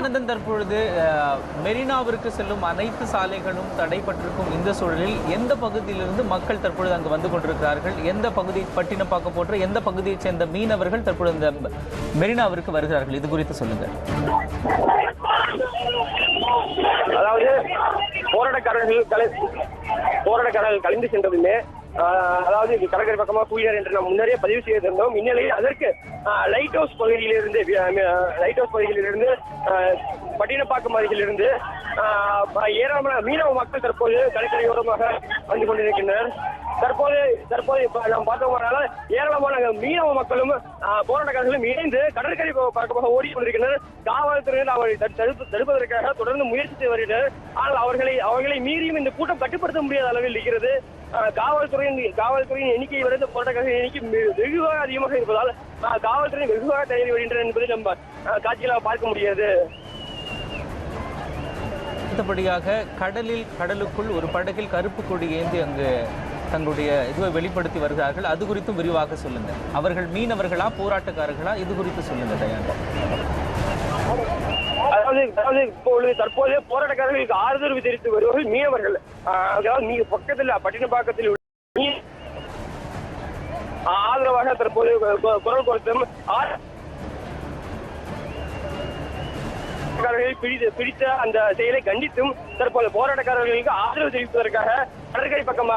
தயானந்தன், தற்பொழுது மெரினாவிற்கு செல்லும் அனைத்து சாலைகளும் தடைப்பட்டிருக்கும் இந்த சூழலில் எந்த பகுதியிலிருந்து மக்கள் தற்பொழுது அங்கு வந்து கொண்டிருக்கிறார்கள்? எந்த பகுதி, பட்டினப்பாக்கம் போன்ற எந்த பகுதியைச் சேர்ந்த மீனவர்கள் தற்பொழுது இந்த மெரினாவிற்கு வருகிறார்கள்? இது குறித்து சொல்லுங்கள். அதாவது போராட்டக்காரர்கள் கலைந்து சென்றதுமே, அதாவது கடற்கரை பக்கமாக குயிலர் என்று நாம் முன்னரே பதிவு செய்திருந்தோம். இந்நிலையில் அதற்கு லைட் ஹவுஸ் பகுதியிலிருந்து பட்டினப்பாக்கம் அருகிலிருந்து ஏராளமான மீனவ மக்கள் தற்போது கடற்கரையோரமாக வந்து கொண்டிருக்கின்றனர். தற்போது நாம் பார்த்தோம்னால ஏராளமான மீனவ மக்களும் போராட்டக்காரர்களும் இணைந்து கடற்கரை பக்கமாக ஓடிக்கொண்டிருக்கின்றனர். காவல்துறையினர் அவர்களை தடுப்பதற்காக தொடர்ந்து முயற்சித்து வருகின்றனர். ஆனால் அவர்களை மீறியும் இந்த கூட்டம் கட்டுப்படுத்த முடியாத அளவில் இருக்கிறது. காவல்துறையின் எண்ணிக்கை விரைந்த போராட்டக்காரர்களின் எண்ணிக்கை வெகுவாக அதிகமாக இருப்பதால் காவல்துறை வெகுவாக தயாரி வருகின்றனர் என்பதை நம்ம காட்சிகளாக பார்க்க முடியாது. அடுத்தபடியாக கடலுக்குள் ஒரு படகில் கருப்பு கொடி ஏந்தி அங்கு தங்களுடைய இதுவை வெளிப்படுத்தி வருகிறார்கள். அது குறித்தும் விரிவாக சொல்லுங்க. அவர்கள் மீனவர்களா, போராட்டக்காரர்களா? இது குறித்து சொல்லுங்க தயானந்தன். அதாவது தற்போது போராட்டக்காரர்களுக்கு ஆதரவு தெரிவித்து வருவர்கள் மீனவர்கள். அதாவது பக்கத்தில் பட்டினப்பாக்கத்தில் ஆதரவாக தற்போது குரல் கொடுத்தும் பிடித்த அந்த செயலை கண்டித்தும் தற்போது போராட்டக்காரர்களுக்கு ஆதரவு தெரிவிப்பதற்காக கடற்கரை பக்கமாக